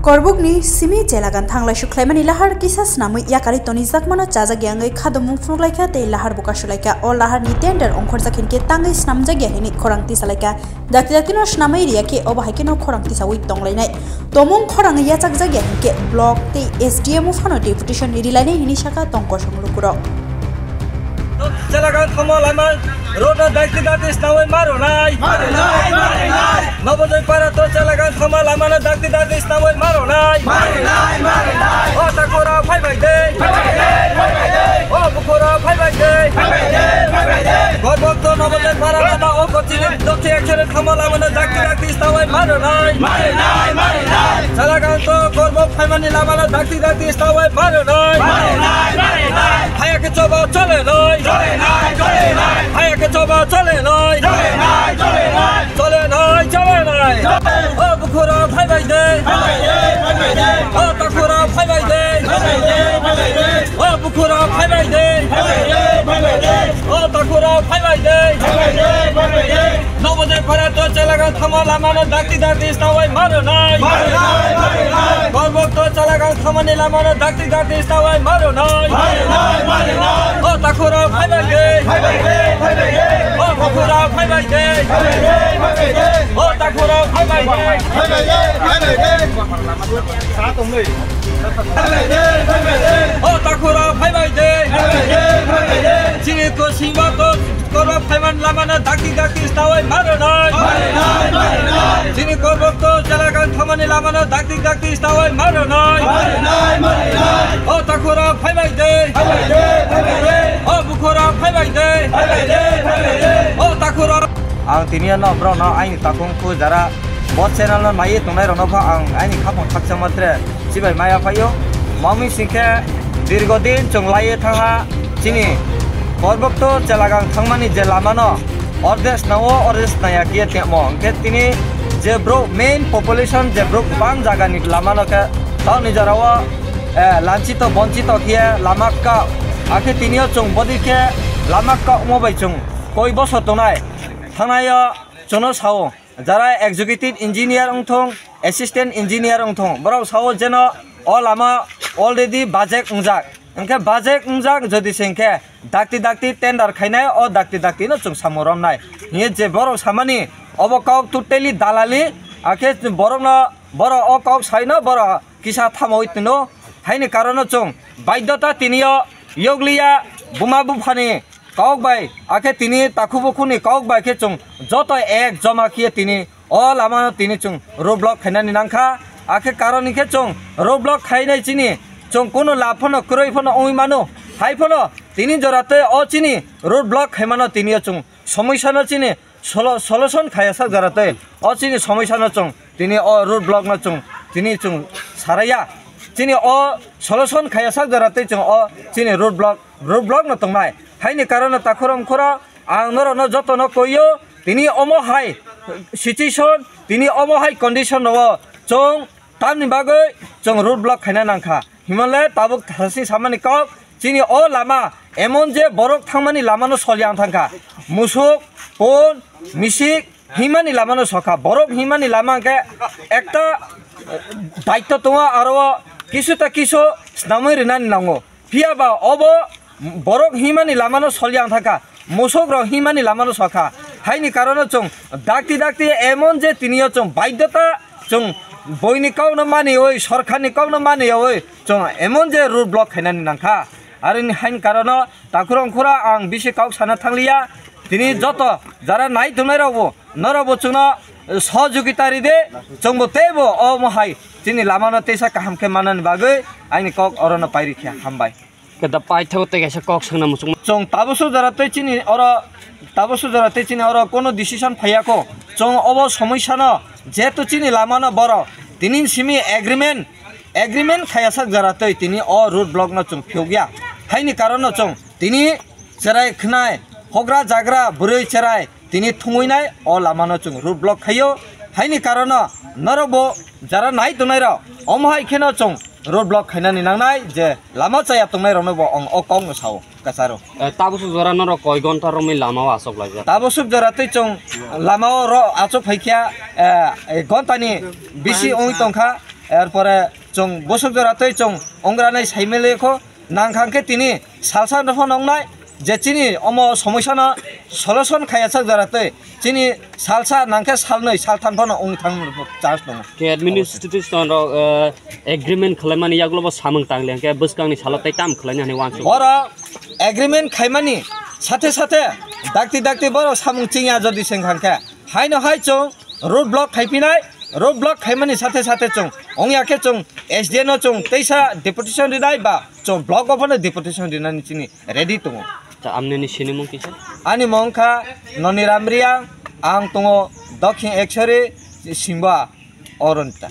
Korbukni simi jelagan thanglai shuklaimani lahar kisas namu yakari toni zakmano chajagi angai khadamung phunglaika te lahar bukashulaika o lahar ni tender ongkhor zakhin ke tangai snamjagi hini khorangti salaika dakjakino snamai riya ke obahikino khorangti sawi tonglainai tomung khorang yachak jagi ke block te SDM ufano deputation rilainai hini shaka tongko songlukuro jelagan thomolama roda dakti snawai maronai Nobody para to jelagan thomolama na dakti snawai maronai o takora phai bai de o bukora phai bai de gorbok to nobody para na o kochile dokti akhire thomolama na dakti snawai maronai jelagan to gorbok phai mani lama na dakti snawai maronai haya ke choba chole noi haya ke choba chole noi o bukora phai bai de o takora phai bai de o bukora phai bai de o takora phai bai de nobody para to jelagan thomolama na dakti snawai maronai gorbok to jelagan thomani lama na dakti snawai maronai o takora phai bai de o bukora phai bai de o takora phai bai de o takora phai bai de chini ko sima to koro phai man lama na dakti snawai maronai chini ko bok to jelagan thomani lama na dakti snawai maronai o takora phai bai de o bukora phai bai de o takora ang tinian no bro no ai takung ku jara bot channel no mai tunai rono pha ang ai ni khapong thakcha matre sibai maya phayo mami singke dirgodin chonglai thanga chini korbok to jelagang thangmani je lamano ordes nawo ordes naya kia temo ke tini je bro main population je bro bang jaga ni lamano ke taw ni jarawa lanchito bonchito kia lamakka ake tinio chong bodi ke lamakka mobai chong koi boso tonai thangaya chono sao jara executive engineer ongthong assistant engineer ongthong bro sao jeno o lama already budget ungjak engke budget ungjak jodi sengke dakti tender khainai o dakti no chung samoram nai ye je boro samani obokok totally dalali ake borona boro o kok saina boro kisa thamoi tino haini karono chung baidyota tinio yogliya buma bufani kok bai ake tini takubukuni kok bai ke chung joto ek joma kiye tini o lama tini chung roadblock khainani nangkha ake karoni ke chung roadblock khainai chini chung kono laphono kroi phono oimano haiphono tini jorate o chini roadblock khaimano tini chung সমস্যা no chini solution khayasa jarate o chini সমস্যা no chung tini o roadblock no chung tini chung saraya chini o solution khayasa jarate chung o chini roadblock no tongnai haini karone takoram khora ang noro no joto no koyo tini omo hai situation tini omo hai condition no chung tamni bagai chung roadblock khaina nangkha himalay tabuk thasi samani kok chini o lama emon je borok thangmani lama no solyang thangkha musuk pon misik himani lama no sokha borok himani lama ke ekta daitto tonga aro kisuta kisu snamoi rinani nango piaba obo borok himani lama no solyang thangkha musuk ro himani lama no sokha haini karono chung dakti emon je tinio chung baidyota chung boini kauna mani oi sorkarni kauna mani oi chung emon je road block khainani nangkha arini hain karono takurong khura ang bisi kauk sana thanglia tini joto jara nai thunai rabo narabo chungna সহযোগিতারি দে চংবো তেবো ও মহাই তিনি লামানো তেসা কাহাম কে মানান বাগৈ আইনি cock অরন পাইরি খিয়া হামবাই কেদা পাইথাও তে গেছে cock সংনা মুসুং চং তাবসু জারাতে চিনি or তাবসু জারাতে চিনি or কোনো ডিসিশন ফাইয়াকো চং অব সমস্যা ন যেহেতু চিনি লামানো বড় তিনি সিমি এগ্রিমেন্ট খায়াসাক জারাতে তিনি অ রোড ব্লক ন চং ফিওগিয়া হাইনি কারণ চং তিনি চেরাই খনাই হগ্রা জাগ্রা বুরৈ চেরাই তিনি থুমইনাই অ লামানো চং রোড ব্লক খাইও হাইনি কারণ নরবো যারা নাই তুনাই র অমহাই খেন চং road block khainani nangnai je lama chaya tungnai rong bo ong o kong no sao kasaro tabusu jora no koi gonta romi lama asok laja tabusu jora tei chong lama ro achok phaikhya gontani bisi oi tongkha এরপরে চং বসুন্ধরাতে চং অংগ্রানাই সাইমেলেখো নাংখাংকে তিনি salsa নফন অংনাই যে চিনি অম সমস্যানো solution খাইয়াছা জরাতে চিনি salsa নাংকে সালनै সালথানফানো অং थां charge दङ के एडमिनिस्ट्रेटिव एग्रीमेंट खालामनानै याग्लोबो सामों तांले के बसकांनि सालथाय टाम खालायनानै वानसो बर एग्रीमेंट खायमानि साथे साथे दाक्ति बर सामुं चिंया जदि सेंखांखे हायनो हाय चं रोड ब्लॉक खायफिनाय रोड ब्लॉक खायमानि साथे साथे चं अंयाके चं एसडीएन चं तैसा डेपुटेशन दिनाय बा चं ब्लॉक अफनो डेपुटेशन दिनानि चिनि रेडी दङ आमनेनि सिनेमुं किसा आनि मंखा ननिरामरिया आं दङ दक्षिण एकसरी सिंबा अरन्ता